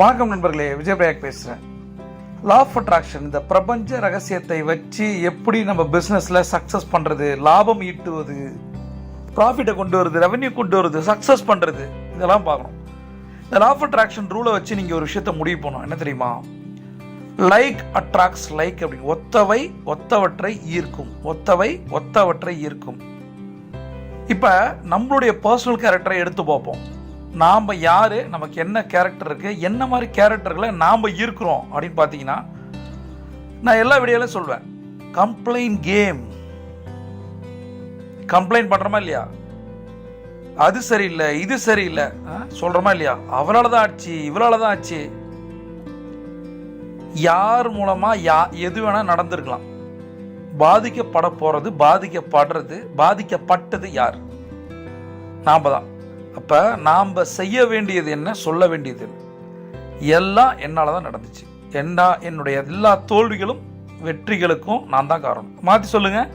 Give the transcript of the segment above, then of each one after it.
வணக்கம் நண்பர்களே, விஜய் பிரயாக் பேசுகிறேன். லா ஆஃப் அட்ராக்ஷன், இந்த பிரபஞ்ச ரகசியத்தை வச்சு எப்படி நம்ம பிஸ்னஸில் சக்ஸஸ் பண்ணுறது, லாபம் ஈட்டுவது, ப்ராஃபிட்டை கொண்டு வருது, ரெவன்யூ கொண்டு வருது, சக்ஸஸ் பண்ணுறது, இதெல்லாம் பார்க்கணும். இந்த லா ஆஃப் அட்ராக்ஷன் ரூலை வச்சு நீங்கள் ஒரு விஷயத்தை முடிவு பண்ணணும். என்ன தெரியுமா? லைக் அட்ராக்ட்ஸ் லைக் அப்படின்னு. ஒத்தவை ஒத்தவற்றை ஈர்க்கும், ஒத்தவை ஒத்தவற்றை ஈர்க்கும். இப்போ நம்மளுடைய பர்சனல் கேரக்டரை எடுத்து பார்ப்போம். நாம் யார், நமக்கு என்ன கேரக்டர் இருக்குது, என்ன மாதிரி கேரக்டர்களை நாம் ஈர்க்கிறோம் அப்படின்னு பார்த்தீங்கன்னா, நான் எல்லா வீடியோலையும் சொல்வேன், கம்ப்ளைண்ட் கேம். கம்ப்ளைண்ட் பண்ணுறோமா இல்லையா? அது சரியில்லை, இது சரியில்லை சொல்கிறோமா இல்லையா? அவளால் தான் ஆச்சு, இவளால் தான் ஆச்சு. யார் மூலமாக எது வேணால் நடந்திருக்கலாம். பாதிக்கப்பட போகிறது, பாதிக்கப்படுறது, பாதிக்கப்பட்டது யார்? நாம் தான். அப்போ நாம் செய்ய வேண்டியது என்ன, சொல்ல வேண்டியது என்ன? எல்லாம் என்னால் தான் நடந்துச்சு. என்னுடைய எல்லா தோல்விகளும் வெற்றிகளுக்கும் நான் தான் காரணம். மாற்றி சொல்லுங்கள்,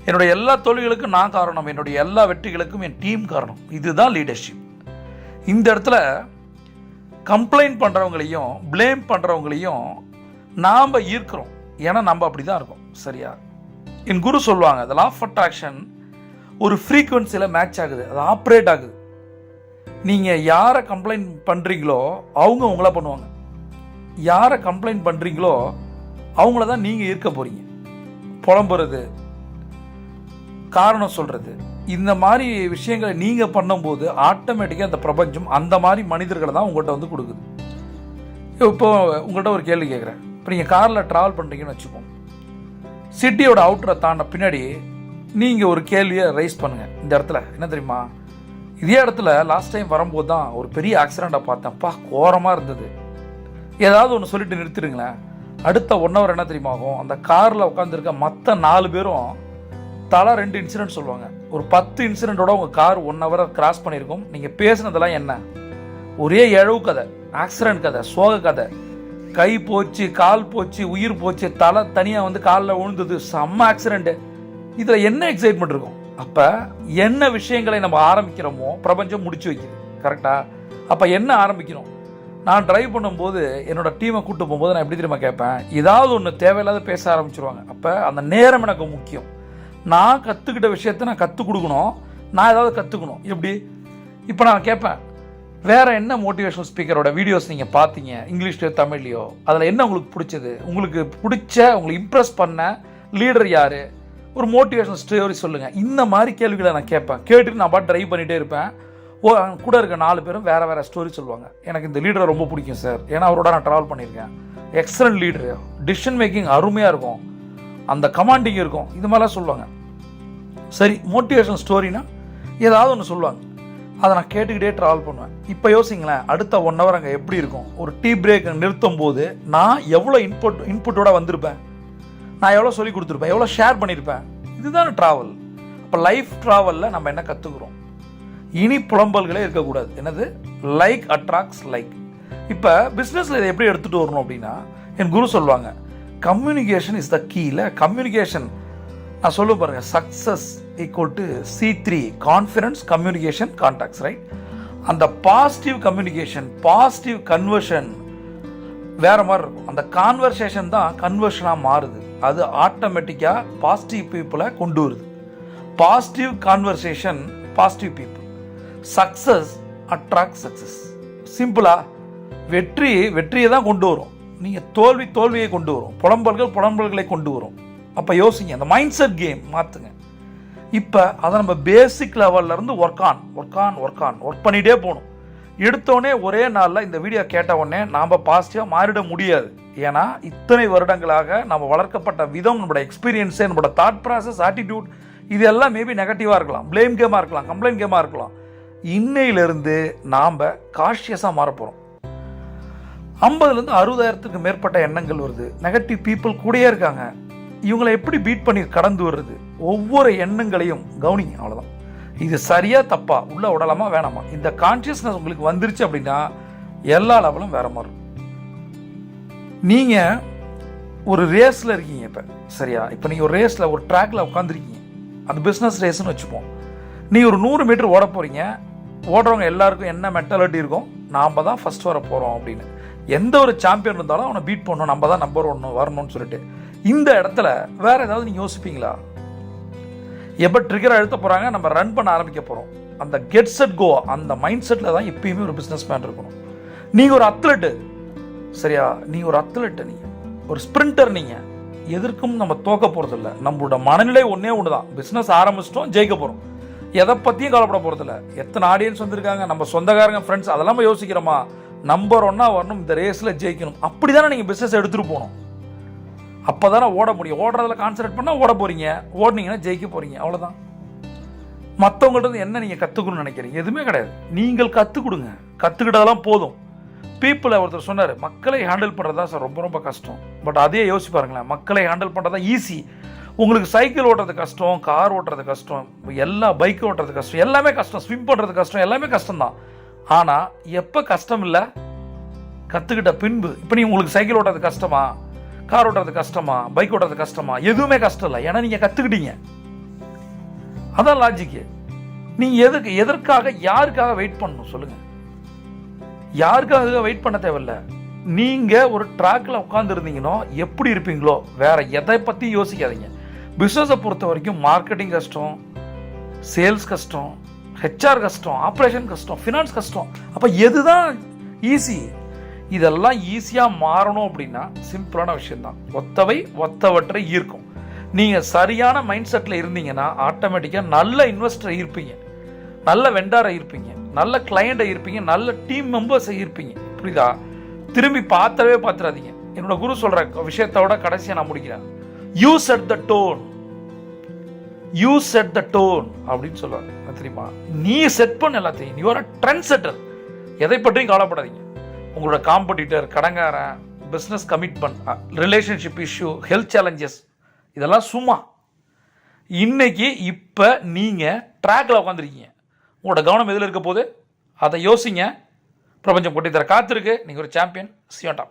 என்னுடைய எல்லா தோல்விகளுக்கும் நான் காரணம், என்னுடைய எல்லா வெற்றிகளுக்கும் என் டீம் காரணம். இதுதான் லீடர்ஷிப். இந்த இடத்துல கம்ப்ளைண்ட் பண்ணுறவங்களையும் ப்ளேம் பண்ணுறவங்களையும் நாம் ஈர்க்கிறோம். ஏன்னா நம்ம அப்படி தான் இருக்கோம். சரியா? என் குரு சொல்லுவாங்க, the law of attraction ஒரு ஃப்ரீக்குவன்சியில் மேட்ச் ஆகுது, அது ஆப்ரேட் ஆகுது. நீங்கள் யாரை கம்ப்ளைண்ட் பண்ணுறீங்களோ அவங்க உங்களை பண்ணுவாங்க. யாரை கம்ப்ளைண்ட் பண்ணுறீங்களோ அவங்கள தான் நீங்கள் ஈர்க்க போகிறீங்க. புலம்புறது, காரணம் சொல்கிறது, இந்த மாதிரி விஷயங்களை நீங்கள் பண்ணும்போது ஆட்டோமேட்டிக்காக அந்த பிரபஞ்சம் அந்த மாதிரி மனிதர்களை தான் உங்கள்கிட்ட வந்து கொடுக்குது. இப்போ உங்கள்கிட்ட ஒரு கேள்வி கேட்குறேன். இப்போ நீங்கள் காரில் ட்ராவல் பண்ணுறீங்கன்னு வச்சுக்கோங்க. சிட்டியோட அவுட்டரை தாண்ட பின்னாடி நீங்கள் ஒரு கேள்வியை ரைஸ் பண்ணுங்கள். இந்த இடத்துல என்ன தெரியுமா? இதே இடத்துல லாஸ்ட் டைம் வரும்போது தான் ஒரு பெரிய ஆக்சிடெண்ட்டை பார்த்தேன்ப்பா, கோரமாக இருந்தது. ஏதாவது ஒன்று சொல்லிட்டு நிறுத்திடுங்களேன். அடுத்த 1 hour என்ன தெரியுமா ஆகும்? அந்த காரில் உட்காந்துருக்க மற்ற 4 பேரும் தலா 2 இன்சிடென்ட் சொல்லுவாங்க. ஒரு 10 இன்சிடென்ட்டோட உங்கள் கார் 1 hour கிராஸ் பண்ணியிருக்கும். நீங்கள் பேசுனதெல்லாம் என்ன? ஒரே இழவு கதை, ஆக்சிடென்ட் கதை, சோக கதை. கை போச்சு, கால் போச்சு, உயிர் போச்சு, தலை தனியாக வந்து காலில் விழுந்தது, செம்ம ஆக்சிடென்ட்டு. இதில் என்ன எக்ஸைட்மெண்ட் இருக்கும்? அப்போ என்ன விஷயங்களை நம்ம ஆரம்பிக்கிறோமோ பிரபஞ்சம் முடிச்சு வைக்குது. கரெக்டாக? அப்போ என்ன ஆரம்பிக்கணும்? நான் ட்ரைவ் பண்ணும்போது என்னோட டீமை கூப்பிட்டு போகும்போது நான் எப்படி தெரியுமா கேட்பேன்? ஏதாவது ஒன்று தேவையில்லாத பேச ஆரம்பிச்சிருவாங்க. அப்போ அந்த நேரம் எனக்கு முக்கியம். நான் கற்றுக்கிட்ட விஷயத்த நான் கற்றுக் கொடுக்கணும், நான் ஏதாவது கற்றுக்கணும். எப்படி? இப்போ நான் கேட்பேன், வேறு என்ன மோட்டிவேஷனல் ஸ்பீக்கரோட வீடியோஸ் நீங்கள் பார்த்தீங்க, இங்கிலீஷ்லையோ தமிழ்லையோ, அதில் என்ன உங்களுக்கு பிடிச்சது, உங்களுக்கு பிடிச்ச, உங்களுக்கு இம்ப்ரெஸ் பண்ண லீடர் யார், ஒரு மோட்டிவேஷனல் ஸ்டோரி சொல்லுங்கள். இந்த மாதிரி கேள்விகளை நான் கேட்பேன். கேட்டுட்டு நான் பாட்டு ட்ரைவ் பண்ணிகிட்டே இருப்பேன். கூட இருக்க 4 பேரும் வேறு வேறு ஸ்டோரி சொல்லுவாங்க. எனக்கு இந்த லீடரை ரொம்ப பிடிக்கும் சார், ஏன்னா அவரோட நான் ட்ராவல் பண்ணியிருக்கேன், எக்ஸலண்ட் லீடரு, டிசிஷன் மேக்கிங் அருமையாக இருக்கும், அந்த கமாண்டிங் இருக்கும், இது மாதிரிலாம் சொல்லுவாங்க. சரி, மோட்டிவேஷனல் ஸ்டோரினா ஏதாவது ஒன்று சொல்லுவாங்க. அதை நான் கேட்டுக்கிட்டே ட்ராவல் பண்ணுவேன். இப்போ யோசிங்களேன், அடுத்த 1 hour அங்கே எப்படி இருக்கும்? ஒரு டீ பிரேக் நிறுத்தும் போது நான் எவ்வளோ இன்புட்டோட வந்திருப்பேன், நான் எவ்வளோ சொல்லி கொடுத்துருப்பேன், எவ்வளோ ஷேர் பண்ணியிருப்பேன். இதுதான் ட்ராவல். அப்போ லைஃப் ட்ராவலில் நம்ம என்ன கற்றுக்குறோம்? இனி புலம்பல்களே இருக்கக்கூடாது. என்னது? Like attracts like. இப்போ பிஸ்னஸில் இதை எப்படி எடுத்துகிட்டு வரணும் அப்படின்னா, என் குரு சொல்லுவாங்க, கம்யூனிகேஷன் இஸ் த கீயில். கம்யூனிகேஷன் நான் சொல்ல பாருங்க, success equal to C3, confidence, communication, contacts. Right? அந்த பாசிட்டிவ் கம்யூனிகேஷன், பாசிட்டிவ் கன்வர்ஷன் வேறு மாதிரி இருக்கும். அந்த கான்வர்சேஷன் தான் கன்வர்ஷனாக மாறுது. அது ஆட்டோமேட்டிக்காக பாசிட்டிவ் பீப்புளை கொண்டு வருது. Positive conversation, positive people. Success attract success. சிம்பிளா, வெற்றியை தான் கொண்டு வரும். நீங்கள் தோல்வியை கொண்டு வரும். புலம்பல்களை கொண்டு வரும். அப்போ யோசிங்க, அந்த மைண்ட் செட் கேம் மாற்றுங்க. இப்போ அதை நம்ம பேசிக் லெவல்லேருந்து ஒர்க் பண்ணிகிட்டே போகணும். எடுத்தோடனே ஒரே நாளில் இந்த வீடியோ கேட்ட உடனே நாம் பாசிட்டிவாக மாறிட முடியாது. ஏன்னா இத்தனை வருடங்களாக நம்ம வளர்க்கப்பட்ட விதம், நம்மளோட எக்ஸ்பீரியன்ஸு, நம்மளோட தாட் ப்ராசஸ், ஆட்டிடியூட், இது எல்லாம் மேபி நெகட்டிவாக இருக்கலாம், ப்ளேம் கேமாக இருக்கலாம், கம்ப்ளைண்ட் கேமாக இருக்கலாம். இன்னையிலேருந்து நாம் காஷியஸாக மாற போகிறோம். 50,000 60,000க்கு மேற்பட்ட எண்ணங்கள் வருது. நெகட்டிவ் பீப்புள் கூடயே இருக்காங்க. இவங்களை எப்படி பீட் பண்ணி கடந்து வருது? ஒவ்வொரு எண்ணங்களையும் கவனிங்க. அவ்வளோதான். இது சரியா தப்பா, உள்ள உடலாமா வேணாமா, இந்த கான்சியஸ்னஸ் உங்களுக்கு வந்துருச்சு அப்படின்னா எல்லா லெவலும் வேற மாதிரி. நீங்கள் ஒரு ரேஸில் இருக்கீங்க. இப்போ நீங்கள் ஒரு ரேஸில் ஒரு ட்ராக்ல உட்காந்துருக்கீங்க. அந்த பிஸ்னஸ் ரேஸ்ன்னு வச்சுப்போம். நீ ஒரு 100 மீட்டர் ஓட போகிறீங்க. ஓடுறவங்க எல்லாருக்கும் என்ன மென்டாலிட்டி இருக்கும்? நாம் தான் ஃபஸ்ட் வர போகிறோம் அப்படின்னு. எந்த ஒரு சாம்பியன் இருந்தாலும் அவனை பீட் பண்ணணும், நம்ம தான் நம்பர் 1 வரணும்னு சொல்லிட்டு. இந்த இடத்துல வேற ஏதாவது நீங்கள் யோசிப்பீங்களா? எப்போ ட்ரிகர் அழுத்த போகிறாங்க, நம்ம ரன் பண்ண ஆரம்பிக்க போகிறோம், அந்த கெட் செட் கோ அந்த மைண்ட் செட்டில் தான் எப்பயுமே ஒரு பிஸ்னஸ் மேன் இருக்கணும். நீங்கள் ஒரு அத்லெட்டு, சரியா? நீங்கள் ஒரு அத்லெட்டு, நீங்கள் ஒரு ஸ்பிரிண்டர், நீங்கள் எதற்கும் நம்ம தோக்க போகிறதில்ல. நம்மளோட மனநிலை ஒன்றே ஒன்று தான், பிஸ்னஸ் ஆரம்பிச்சிட்டோம், ஜெயிக்க போகிறோம், எதை பற்றியும் கவலைப்பட போகிறதில்ல. எத்தனை ஆடியன்ஸ் வந்திருக்காங்க, நம்ம சொந்தக்காரங்க ஃப்ரெண்ட்ஸ் அதெல்லாம் யோசிக்கிறோமா? நம்பர் 1 வரணும், இந்த ரேஸில் ஜெயிக்கணும். அப்படி தானே நீங்கள் பிஸ்னஸ் எடுத்துகிட்டு போகணும். அப்போ தானே ஓட முடியும். ஓடுறதில் கான்சன்ட்ரேட் பண்ணால் ஓட போகிறீங்க, ஓடினீங்கன்னா ஜெயிக்க போகிறீங்க, அவ்வளோதான். மற்றவங்கள்ட்ட என்ன நீங்கள் கற்றுக்கணும்னு நினைக்கிறீங்க? எதுவுமே கிடையாது. நீங்கள் கற்றுக் கொடுங்க, கற்றுக்கிட்டதெல்லாம் போதும். பீப்புளை ஒருத்தர் சொன்னார், மக்களை ஹேண்டில் பண்ணுறது தான் சார் ரொம்ப ரொம்ப கஷ்டம். பட் அதே யோசிச்சு பாருங்களேன், மக்களை ஹேண்டில் பண்ணுறது தான் ஈஸி. உங்களுக்கு சைக்கிள் ஓட்டுறது கஷ்டம், கார் ஓட்டுறது கஷ்டம், எல்லா பைக் ஓட்டுறது கஷ்டம், எல்லாமே கஷ்டம், ஸ்விம் பண்ணுறது கஷ்டம், எல்லாமே கஷ்டம்தான். ஆனால் எப்போ கஷ்டம் இல்லை? கற்றுக்கிட்ட பின்பு. இப்போ நீங்கள் உங்களுக்கு சைக்கிள் ஓட்டுறது கஷ்டமா, கார் ஓட்டுறது கஷ்டமா, பைக் ஓட்டுறது கஷ்டமா? எதுவுமே கஷ்டம் இல்லை, ஏன்னா நீங்கள் கற்றுக்கிட்டீங்க. அதான் லாஜிக்கு. நீங்கள் எதற்காக யாருக்காக வெயிட் பண்ணணும் சொல்லுங்கள்? யாருக்காக வெயிட் பண்ண தேவையில்ல. நீங்கள் ஒரு ட்ராக்கில் உட்காந்துருந்தீங்கன்னா எப்படி இருப்பீங்களோ, வேற எதை பற்றி யோசிக்காதீங்க. பிஸ்னஸை பொறுத்த வரைக்கும் மார்க்கெட்டிங் கஷ்டம், சேல்ஸ் கஷ்டம், ஹெச்ஆர் கஷ்டம், ஆப்ரேஷன் கஷ்டம், ஃபினான்ஸ் கஷ்டம். அப்போ எதுதான் ஈஸி? இதெல்லாம் ஈஸியாக மாறணும் அப்படின்னா சிம்பிளான விஷயம்தான். ஒத்தவற்றை ஈர்க்கும். நீங்கள் சரியான மைண்ட் செட்டில் இருந்தீங்கன்னா ஆட்டோமேட்டிக்காக நல்ல இன்வெஸ்டரை ஈர்ப்பீங்க, நல்ல வெண்டாரை ஈர்ப்பீங்க, நல்ல கிளையண்ட்டை ஈர்ப்பீங்க, நல்ல டீம் மெம்பர்ஸை ஈர்ப்பீங்க. புரியுதா? திரும்பி பார்த்துடாதீங்க. என்னோட குரு சொல்கிற விஷயத்தோட கடைசியாக நான் முடிக்கிறேன். You set the tone, you set the tone அப்படின்னு சொல்லுவாங்க தெரியுமா? நீ செட் பண்ண எல்லாத்தையும். You are a trend setter. எதை பற்றியும் கவலைப்படாதீங்க. உங்களோட காம்படிட்டர், கடங்காரன், business commitment, relationship issue, health challenges, இதெல்லாம் சும்மா. இன்னைக்கு இப்போ நீங்கள் ட்ராக்கில் உட்காந்துருக்கீங்க, உங்களோட கவனம் எதில் இருக்க போது அதை யோசிங்க. பிரபஞ்சம் கொட்டி தர காத்திருக்கு. நீங்கள் ஒரு சாம்பியன். சியோட்டா.